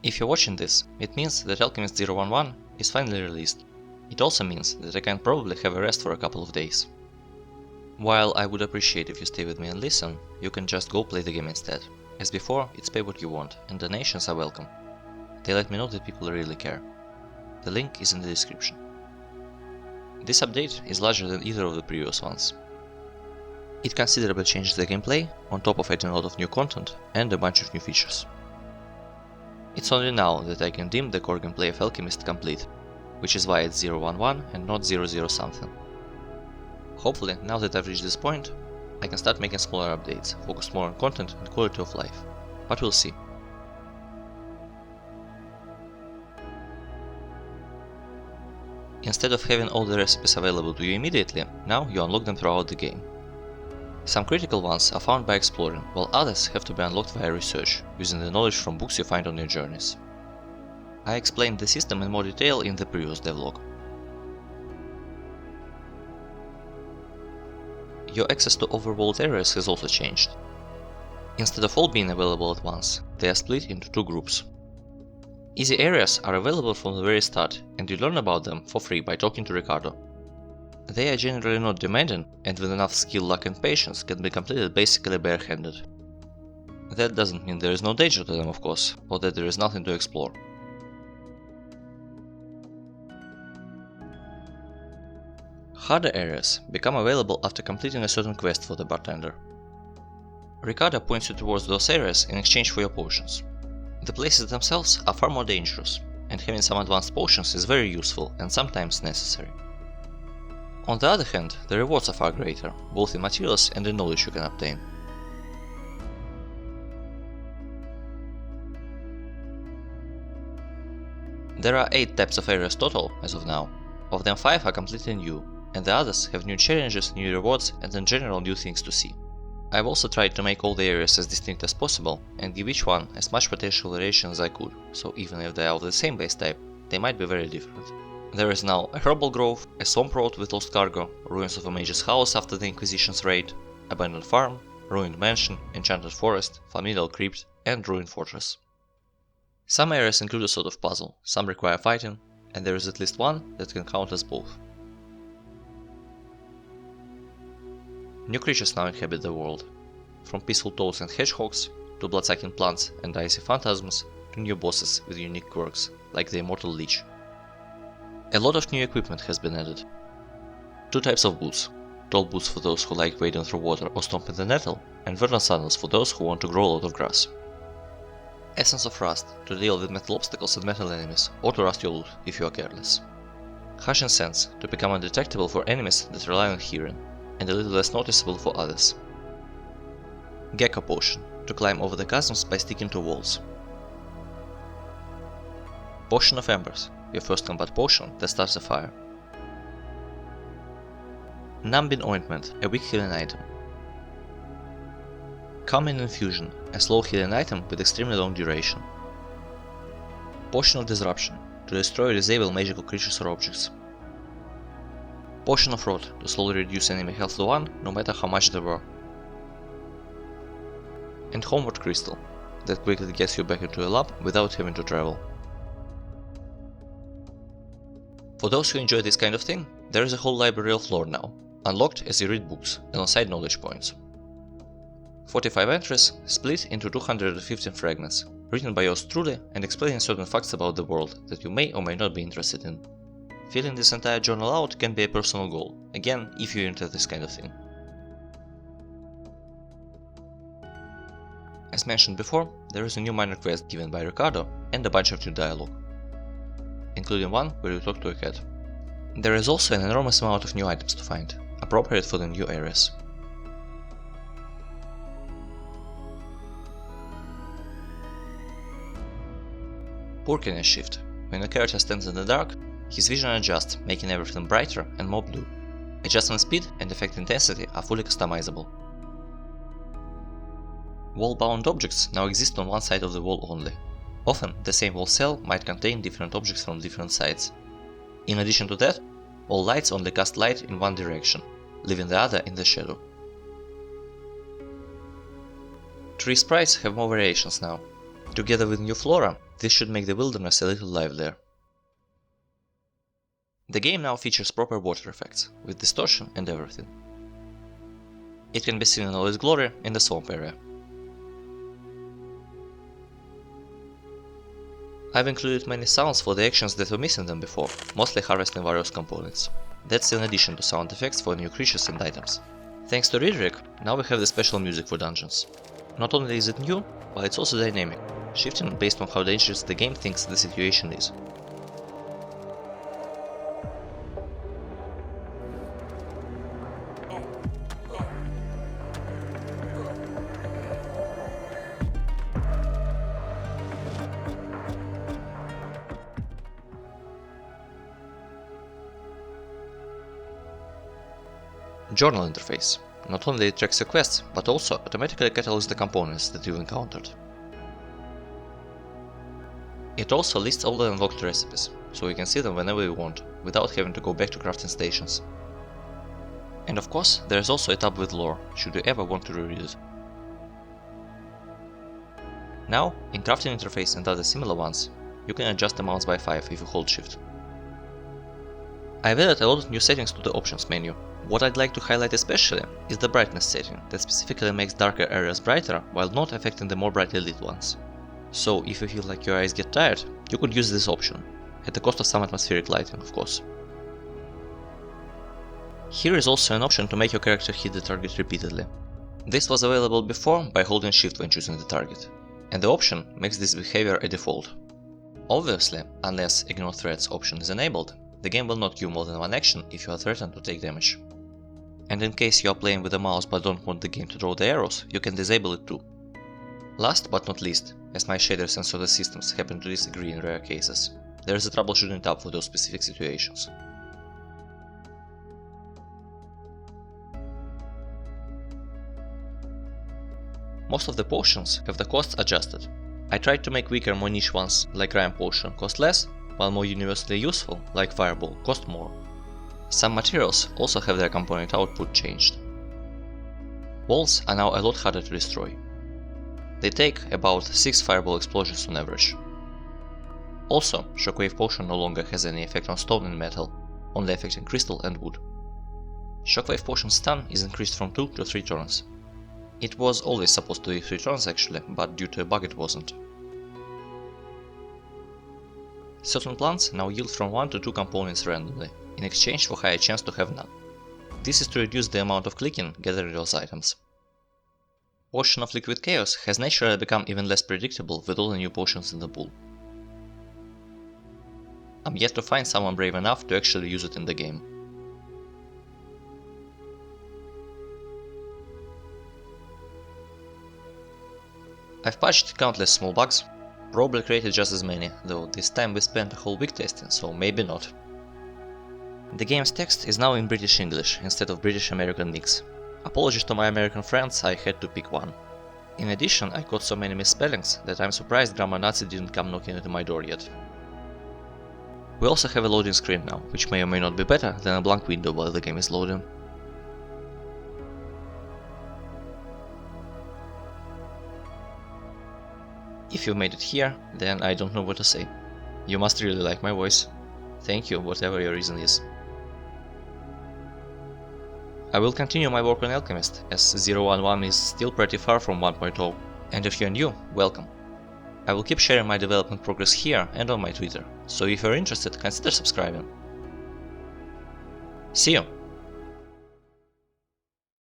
If you're watching this, it means that Alchemist 011 is finally released. It also means that I can probably have a rest for a couple of days. While I would appreciate if you stay with me and listen, you can just go play the game instead. As before, it's pay what you want, and donations are welcome. They let me know that people really care. The link is in the description. This update is larger than either of the previous ones. It considerably changes the gameplay, on top of adding a lot of new content and a bunch of new features. It's only now that I can deem the core gameplay of Alchemist complete, which is why it's 011 and not 00 something. Hopefully, now that I've reached this point, I can start making smaller updates, focused more on content and quality of life, but we'll see. Instead of having all the recipes available to you immediately, now you unlock them throughout the game. Some critical ones are found by exploring, while others have to be unlocked via research, using the knowledge from books you find on your journeys. I explained the system in more detail in the previous devlog. Your access to overworld areas has also changed. Instead of all being available at once, they are split into two groups. Easy areas are available from the very start, and you learn about them for free by talking to Ricardo. They are generally not demanding, and with enough skill, luck and patience can be completed basically barehanded. That doesn't mean there is no danger to them, of course, or that there is nothing to explore. Harder areas become available after completing a certain quest for the bartender. Ricardo points you towards those areas in exchange for your potions. The places themselves are far more dangerous, and having some advanced potions is very useful and sometimes necessary. On the other hand, the rewards are far greater, both in materials and in knowledge you can obtain. There are 8 types of areas total as of now. Of them 5 are completely new, and the others have new challenges, new rewards and in general new things to see. I've also tried to make all the areas as distinct as possible and give each one as much potential variation as I could, so even if they are of the same base type, they might be very different. There is now a Herbal Grove, a Swamp Road with lost cargo, ruins of a mage's house after the Inquisition's raid, abandoned farm, ruined mansion, enchanted forest, familial crypt, and ruined fortress. Some areas include a sort of puzzle, some require fighting, and there is at least one that can count as both. New creatures now inhabit the world, from peaceful toads and hedgehogs, to blood-sucking plants and icy phantasms, to new bosses with unique quirks, like the Immortal Lich. A lot of new equipment has been added. 2 types of boots, tall boots for those who like wading through water or stomping the nettle, and verdant sandals for those who want to grow a lot of grass. Essence of Rust, to deal with metal obstacles and metal enemies, or to rust your loot if you are careless. Harsh Sense, to become undetectable for enemies that rely on hearing, and a little less noticeable for others. Gecko Potion, to climb over the chasms by sticking to walls. Potion of Embers, your first combat potion that starts a fire. Numbing Ointment, a weak healing item. Calming Infusion, a slow healing item with extremely long duration. Potion of Disruption, to destroy or disable magical creatures or objects. Potion of Rot, to slowly reduce enemy health to 1, no matter how much there were. And Homeward Crystal, that quickly gets you back into a lab without having to travel. For those who enjoy this kind of thing, there is a whole library of lore now, unlocked as you read books, alongside knowledge points. 45 entries, split into 215 fragments, written by yours truly and explaining certain facts about the world that you may or may not be interested in. Filling this entire journal out can be a personal goal, again, if you're into this kind of thing. As mentioned before, there is a new minor quest given by Ricardo and a bunch of new dialogue, including one where you talk to a cat. There is also an enormous amount of new items to find, appropriate for the new areas. Purkiness Shift. When a character stands in the dark, his vision adjusts, making everything brighter and more blue. Adjustment speed and effect intensity are fully customizable. Wall-bound objects now exist on one side of the wall only. Often, the same wall cell might contain different objects from different sides. In addition to that, all lights only cast light in one direction, leaving the other in the shadow. Tree sprites have more variations now. Together with new flora, this should make the wilderness a little livelier. The game now features proper water effects, with distortion and everything. It can be seen in all its glory in the swamp area. I've included many sounds for the actions that were missing them before, mostly harvesting various components. That's in addition to sound effects for new creatures and items. Thanks to Redrick, now we have the special music for dungeons. Not only is it new, but it's also dynamic, shifting based on how dangerous the game thinks the situation is. Journal interface. Not only it tracks your quests, but also automatically catalogs the components that you've encountered. It also lists all the unlocked recipes, so you can see them whenever you want, without having to go back to crafting stations. And of course, there is also a tab with lore, should you ever want to reread it. Now, in crafting interface and other similar ones, you can adjust amounts by 5 if you hold shift. I've added a lot of new settings to the options menu. What I'd like to highlight especially is the brightness setting that specifically makes darker areas brighter while not affecting the more brightly lit ones. So if you feel like your eyes get tired, you could use this option, at the cost of some atmospheric lighting of course. Here is also an option to make your character hit the target repeatedly. This was available before by holding shift when choosing the target, and the option makes this behavior a default. Obviously, unless ignore threats option is enabled, the game will not queue more than one action if you are threatened to take damage. And in case you are playing with a mouse but don't want the game to draw the arrows, you can disable it too. Last but not least, as my shaders and solar systems happen to disagree in rare cases, there is a troubleshooting tab for those specific situations. Most of the potions have the costs adjusted. I tried to make weaker, more niche ones like Rhyme Potion cost less, while more universally useful, like Fireball, cost more. Some materials also have their component output changed. Walls are now a lot harder to destroy. They take about 6 Fireball explosions on average. Also, Shockwave Potion no longer has any effect on stone and metal, only affecting crystal and wood. Shockwave Potion stun is increased from 2 to 3 turns. It was always supposed to be 3 turns actually, but due to a bug it wasn't. Certain plants now yield from 1 to 2 components randomly, in exchange for higher chance to have none. This is to reduce the amount of clicking gathering those items. Potion of Liquid Chaos has naturally become even less predictable with all the new potions in the pool. I'm yet to find someone brave enough to actually use it in the game. I've patched countless small bugs, probably created just as many, though this time we spent a whole week testing, so maybe not. The game's text is now in British English instead of British American mix. Apologies to my American friends, I had to pick one. In addition, I got so many misspellings that I'm surprised Grammar Nazi didn't come knocking at my door yet. We also have a loading screen now, which may or may not be better than a blank window while the game is loading. If you made it here, then I don't know what to say. You must really like my voice. Thank you, whatever your reason is. I will continue my work on Alchemist, as 0.11 is still pretty far from 1.0, and if you're new, welcome. I will keep sharing my development progress here and on my Twitter, so if you're interested, consider subscribing. See you!